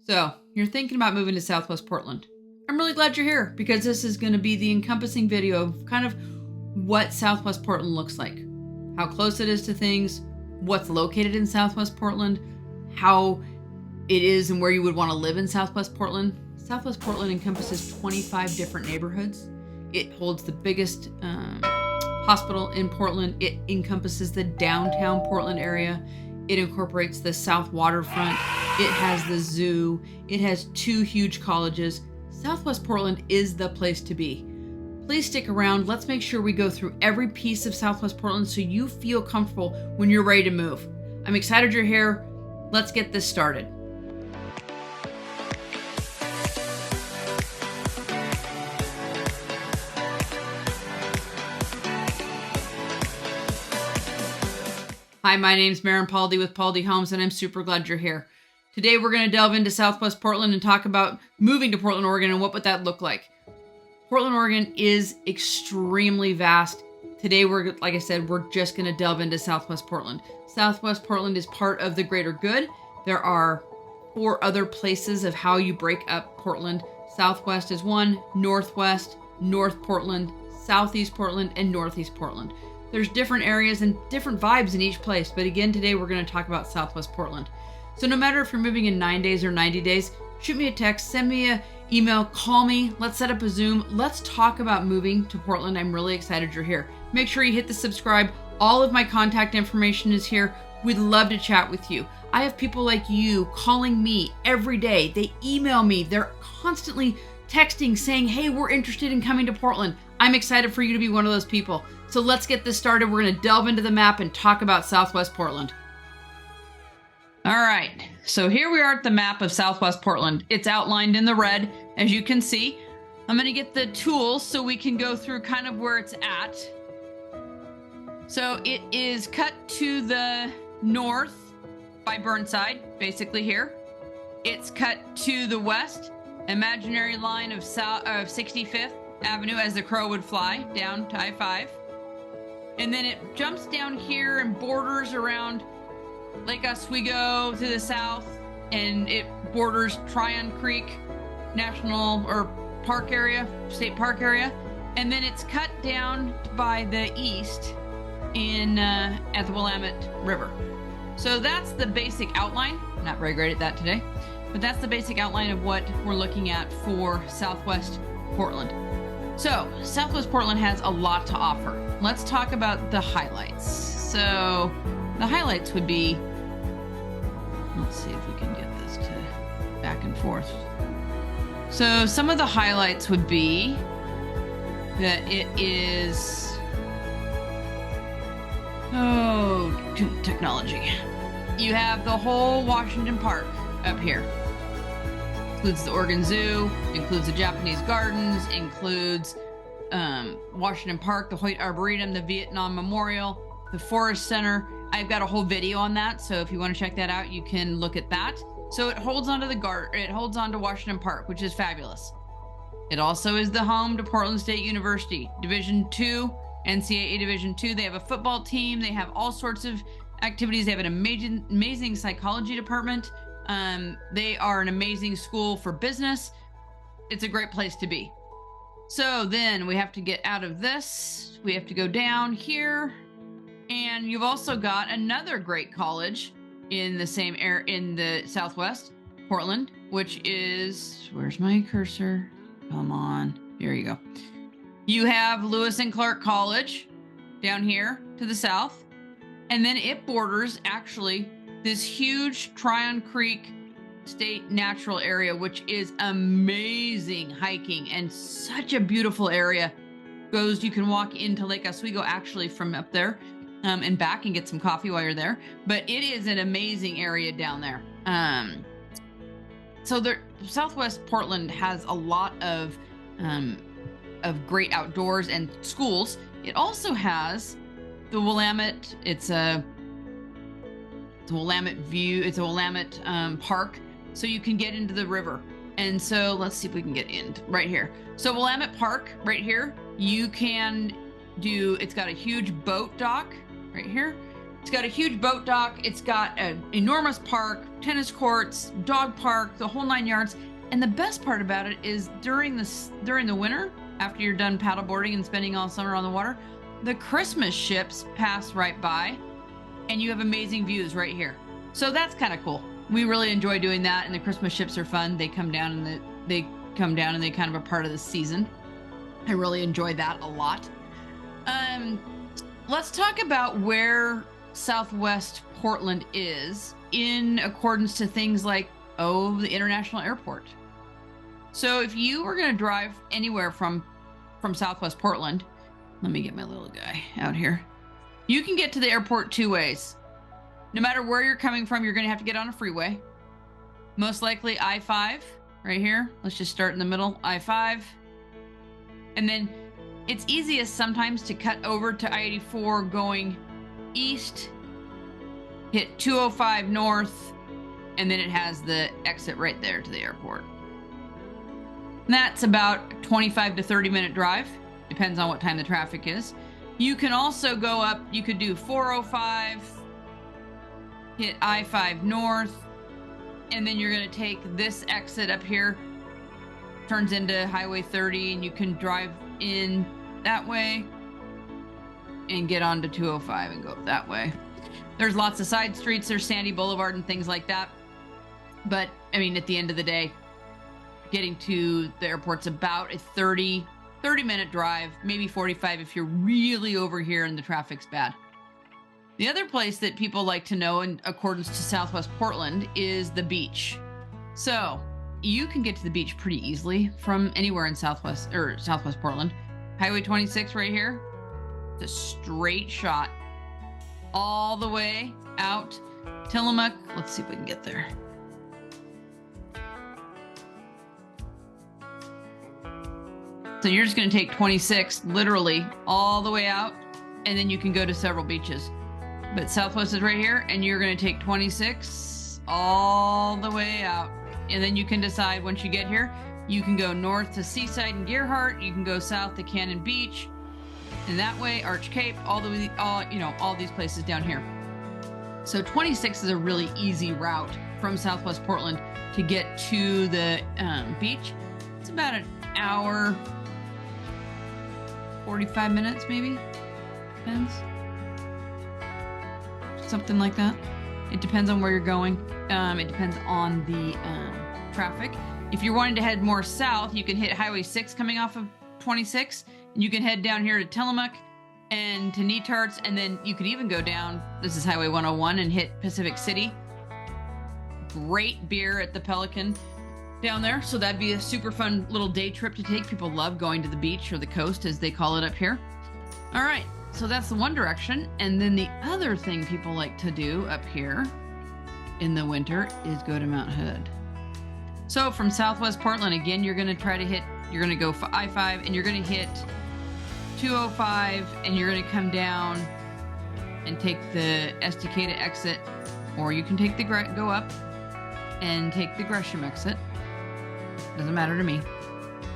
So, you're thinking about moving to Southwest Portland. I'm really glad you're here because this is going to be the encompassing video of kind of what Southwest Portland looks like, how close it is to things, what's located in Southwest Portland, how it is and where you would want to live in Southwest Portland. Southwest Portland encompasses 25 different neighborhoods. It holds the biggest hospital in Portland. It encompasses the downtown Portland area. It incorporates the South Waterfront. It has the zoo. It has 2 huge colleges. Southwest Portland is the place to be. Please stick around. Let's make sure we go through every piece of Southwest Portland so you feel comfortable when you're ready to move. I'm excited you're here. Let's get this started. Hi, my name's Maren Paldy with Paldy Homes, and I'm super glad you're here. Today, we're going to delve into Southwest Portland and talk about moving to Portland, Oregon, and what would that look like. Portland, Oregon is extremely vast. Today, like I said, we're just going to delve into Southwest Portland. Southwest Portland is part of the greater good. There are 4 other places of how you break up Portland. Southwest is 1, Northwest, North Portland, Southeast Portland, and Northeast Portland. There's different areas and different vibes in each place. But again, today we're going to talk about Southwest Portland. So no matter if you're moving in 9 days or 90 days, shoot me a text, send me an email, call me, let's set up a Zoom. Let's talk about moving to Portland. I'm really excited you're here. Make sure you hit the subscribe. All of my contact information is here. We'd love to chat with you. I have people like you calling me every day. They email me. They're constantly texting saying, hey, we're interested in coming to Portland. I'm excited for you to be one of those people. So let's get this started. We're going to delve into the map and talk about Southwest Portland. All right, so here we are at the map of Southwest Portland. It's outlined in the red, as you can see. I'm going to get the tools so we can go through kind of where it's at. So it is cut to the north by Burnside, basically here. It's cut to the west, imaginary line of 65th Avenue as the crow would fly down to I-5. And then it jumps down here and borders around Lake Oswego to the south, and it borders Tryon Creek National or Park area, State Park area. And then it's cut down by the east in at the Willamette River. So that's the basic outline. I'm not very great at that today, but that's the basic outline of what we're looking at for Southwest Portland. So, Southwest Portland has a lot to offer. Let's talk about the highlights. So, the highlights would be, let's see if we can get this to back and forth. So, some of the highlights would be that it is, technology. You have the whole Washington Park up here. Includes the Oregon Zoo, includes the Japanese Gardens, includes Washington Park, the Hoyt Arboretum, the Vietnam Memorial, the Forest Center. I've got a whole video on that, so if you want to check that out, you can look at that. So it holds onto it holds onto Washington Park, which is fabulous. It also is the home to Portland State University, Division II, NCAA Division II. They have a football team. They have all sorts of activities. They have an amazing psychology department. They are an amazing school for business. It's a great place to be. So then we have to get out of this. We have to go down here. And you've also got another great college in the same area in the Southwest Portland, which is, where's my cursor? Come on. Here you go. You have Lewis and Clark College down here to the south. And then it borders actually this huge Tryon Creek State Natural Area, which is amazing hiking and such a beautiful area. You can walk into Lake Oswego actually from up there and back and get some coffee while you're there. But it is an amazing area down there. So Southwest Portland has a lot of great outdoors and schools. It also has the Willamette. It's a Willamette view. It's a Willamette park, so you can get into the river. And so let's see if we can get in right here. So Willamette Park right here, you can do, it's got a huge boat dock right here. It's got a huge boat dock. It's got an enormous park, tennis courts, dog park, the whole 9 yards. And the best part about it is during the winter, after you're done paddleboarding and spending all summer on the water, the Christmas ships pass right by and you have amazing views right here. So that's kind of cool. We really enjoy doing that, and the Christmas ships are fun. They come down and they kind of a part of the season. I really enjoy that a lot. Let's talk about where Southwest Portland is in accordance to things like, the international airport. So if you were going to drive anywhere from Southwest Portland, let me get my little guy out here. You can get to the airport 2 ways. No matter where you're coming from, you're going to have to get on a freeway. Most likely I-5 right here. Let's just start in the middle, I-5. And then it's easiest sometimes to cut over to I-84 going east, hit 205 north, and then it has the exit right there to the airport. And that's about a 25 to 30 minute drive. Depends on what time the traffic is. You can also go up, you could do 405, hit I-5 north, and then you're going to take this exit up here, turns into Highway 30, and you can drive in that way and get onto 205 and go up that way. There's lots of side streets. There's Sandy Boulevard and things like that. But, I mean, at the end of the day, getting to the airport's about a 30 minute drive, maybe 45 if you're really over here and the traffic's bad. The other place that people like to know in accordance to Southwest Portland is the beach. So you can get to the beach pretty easily from anywhere in Southwest Portland. Highway 26 right here. It's a straight shot all the way out Tillamook. Let's see if we can get there. So you're just going to take 26 literally all the way out, and then you can go to several beaches. But Southwest is right here, and you're going to take 26 all the way out. And then you can decide once you get here, you can go north to Seaside and Gerhardt, you can go south to Cannon Beach, and that way, Arch Cape, all these places down here. So 26 is a really easy route from Southwest Portland to get to the beach. It's about an hour, 45 minutes maybe, depends. Something like that. It depends on where you're going. It depends on the traffic. If you're wanting to head more south, you can hit Highway 6 coming off of 26. And you can head down here to Tillamook and to Netarts, and then you could even go down, this is Highway 101, and hit Pacific City. Great beer at the Pelican down there. So that'd be a super fun little day trip to take. People love going to the beach or the coast, as they call it up here. All right. So that's the one direction. And then the other thing people like to do up here in the winter is go to Mount Hood. So from Southwest Portland, again, you're going to go I-5 and you're going to hit 205 and you're going to come down and take the Estacada exit, or you can take go up and take the Gresham exit. Doesn't matter to me.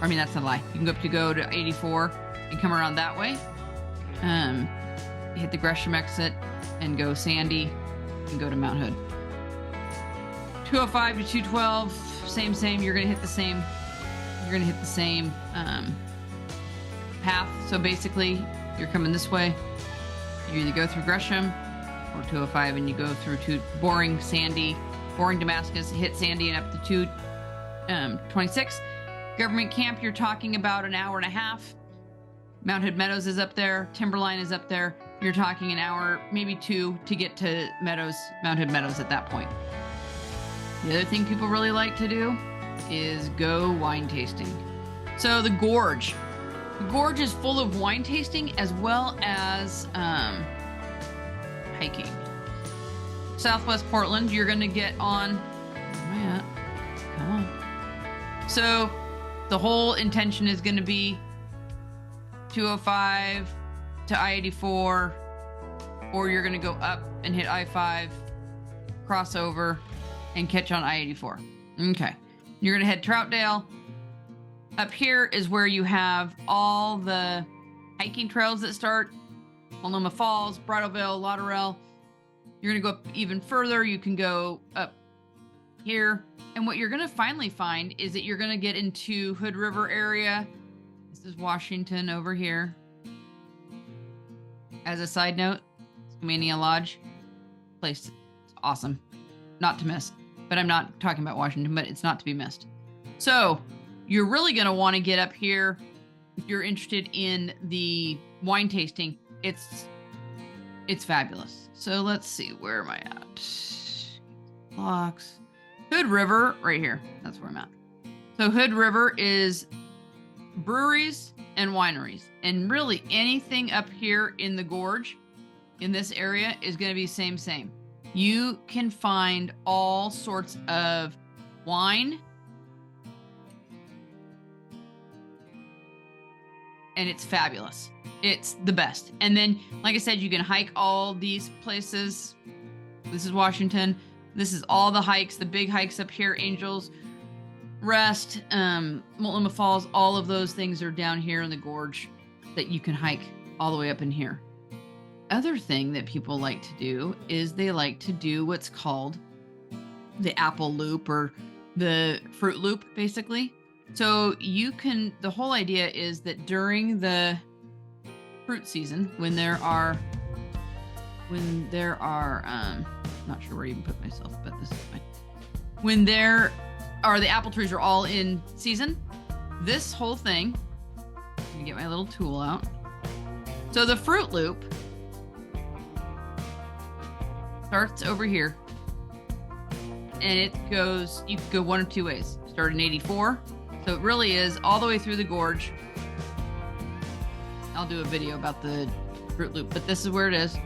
I mean, that's not a lie. You can go to 84 and come around that way. Hit the Gresham exit and go Sandy and go to Mount Hood. 205 to 212, same. You're gonna hit the same. Path. So basically, you're coming this way. You either go through Gresham or 205, and you go through to Boring Damascus, hit Sandy, and up to 226. Government Camp, you're talking about an hour and a half. Mount Hood Meadows is up there. Timberline is up there. You're talking an hour, maybe 2, to get to Mount Hood Meadows at that point. The other thing people really like to do is go wine tasting. So the Gorge. The Gorge is full of wine tasting as well as hiking. Southwest Portland, you're going to get on... Where am I at? Come on. So the whole intention is going to be 205 to I-84, or you're going to go up and hit I-5, cross over, and catch on I-84. Okay. You're going to head Troutdale. Up here is where you have all the hiking trails that start. Multnomah Falls, Bridalveil, Lauderell. You're going to go up even further. You can go up here. And what you're going to finally find is that you're going to get into Hood River area. This is Washington over here. As a side note, Skamania Lodge place is awesome. Not to miss. But I'm not talking about Washington, but it's not to be missed. So you're really going to want to get up here if you're interested in the wine tasting. It's fabulous. So let's see, where am I at? Blocks. Hood River, right here. That's where I'm at. So Hood River is breweries and wineries. And really anything up here in the gorge, in this area, is going to be same. You can find all sorts of wine. And it's fabulous. It's the best. And then, like I said, you can hike all these places. This is Washington. This is all the hikes, the big hikes up here, Angels Rest, Multnomah Falls, all of those things are down here in the gorge that you can hike all the way up in here. Other thing that people like to do is they like to do what's called the apple loop or the fruit loop, basically. So you can, the whole idea is that during the fruit season, when there are, not sure where to even put myself, but this is fine. When there are, the apple trees are all in season, this whole thing, let me get my little tool out. So the fruit loop starts over here, and it goes, you can go one of two ways. Start in 84. So it really is all the way through the gorge. I'll do a video about the fruit loop, but this is where it is.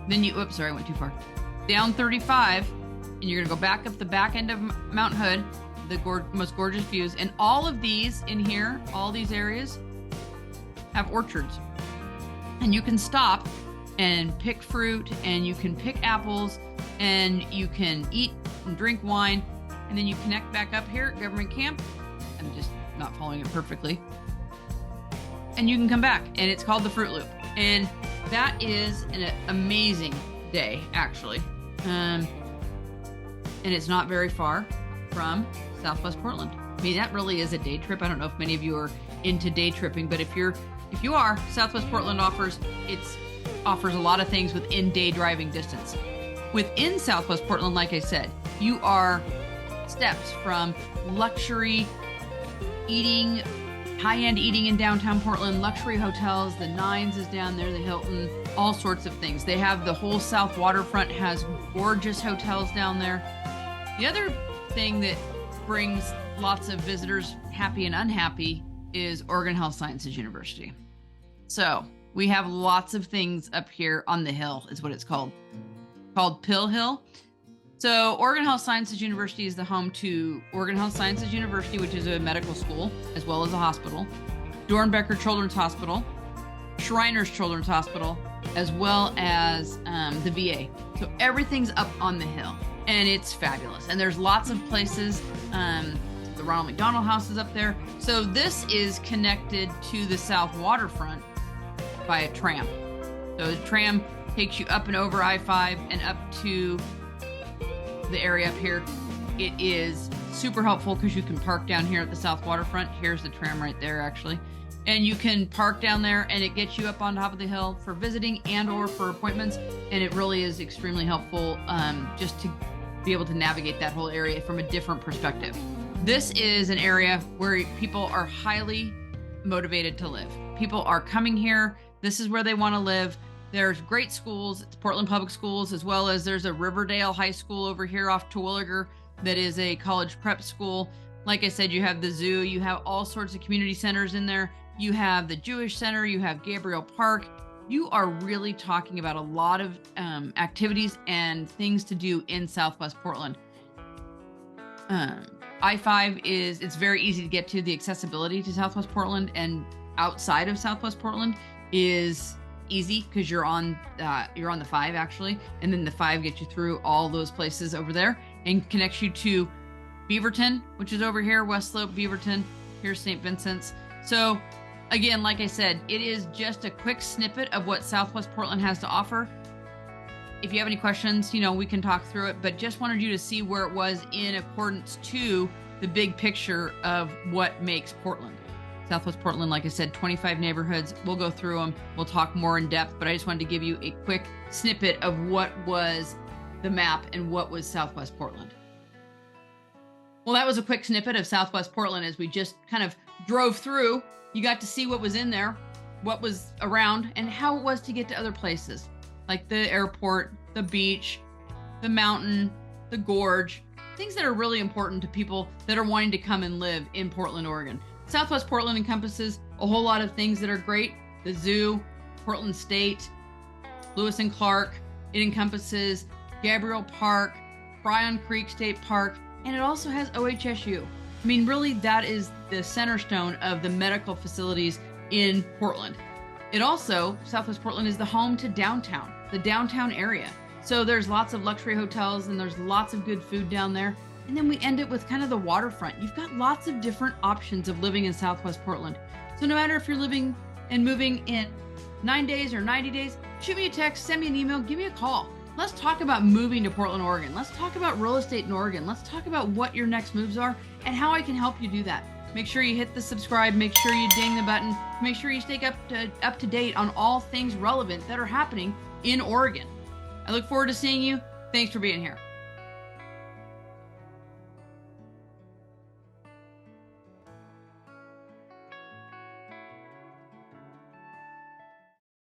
Then you, oops, sorry, I went too far. Down 35, and you're gonna go back up the back end of Mount Hood, the most gorgeous views. And all of these in here, all these areas, have orchards. And you can stop and pick fruit, and you can pick apples, and you can eat and drink wine, and then you connect back up here at Government Camp. I'm just not following it perfectly. And you can come back, and it's called the Fruit Loop. And that is an amazing day, actually. And it's not very far from Southwest Portland. I mean, that really is a day trip. I don't know if many of you are into day tripping, but if you are, Southwest Portland offers a lot of things within day driving distance. Within Southwest Portland, like I said, you are steps from luxury eating, high-end eating in downtown Portland, luxury hotels, the Nines is down there, the Hilton, all sorts of things. They have the whole South Waterfront has gorgeous hotels down there. The other thing that brings lots of visitors happy and unhappy is Oregon Health Sciences University. So we have lots of things up here on the hill, is what it's called Pill Hill. So Oregon Health Sciences University is the home to Oregon Health Sciences University, which is a medical school, as well as a hospital, Dornbecker Children's Hospital, Shriners Children's Hospital, as well as the VA. So everything's up on the hill, and it's fabulous. And there's lots of places. The Ronald McDonald House is up there. So this is connected to the South Waterfront by a tram. So the tram takes you up and over I-5 and up to the area up here. It is super helpful because you can park down here at the South Waterfront. Here's the tram right there, actually. And you can park down there, and it gets you up on top of the hill for visiting and or for appointments. And it really is extremely helpful just to be able to navigate that whole area from a different perspective. This is an area where people are highly motivated to live. People are coming here. This is where they want to live. There's great schools. It's Portland Public Schools, as well as there's a Riverdale High School over here off Terwilliger that is a college prep school. Like I said, you have the zoo. You have all sorts of community centers in there. You have the Jewish Center. You have Gabriel Park. You are really talking about a lot of activities and things to do in Southwest Portland. I-5 it's very easy to get to. The accessibility to Southwest Portland and outside of Southwest Portland is easy because you're on the 5 actually, and then the 5 gets you through all those places over there and connects you to Beaverton, which is over here, West Slope, Beaverton. Here's St. Vincent's. So again, like I said, it is just a quick snippet of what Southwest Portland has to offer. if you have any questions, we can talk through it, but just wanted you to see where it was in accordance to the big picture of what makes Portland. Southwest Portland, like I said, 25 neighborhoods. We'll go through them. We'll talk more in depth, but I just wanted to give you a quick snippet of what was the map and what was Southwest Portland. Well, that was a quick snippet of Southwest Portland as we just kind of drove through. You got to see what was in there, what was around, and how it was to get to other places, like the airport, the beach, the mountain, the gorge, things that are really important to people that are wanting to come and live in Portland, Oregon. Southwest Portland encompasses a whole lot of things that are great. The zoo, Portland State, Lewis and Clark. It encompasses Gabriel Park, Tryon Creek State Park, and it also has OHSU. I mean, really, that is the centerstone of the medical facilities in Portland. It also, Southwest Portland is the home to downtown, the downtown area. So there's lots of luxury hotels and there's lots of good food down there. And then we end it with kind of the waterfront. You've got lots of different options of living in Southwest Portland. So no matter if you're living and moving in 9 days or 90 days, shoot me a text, send me an email, give me a call. Let's talk about moving to Portland, Oregon. Let's talk about real estate in Oregon. Let's talk about what your next moves are and how I can help you do that. Make sure you hit the subscribe, make sure you ding the button, make sure you stay up to date on all things relevant that are happening in Oregon. I look forward to seeing you. Thanks for being here.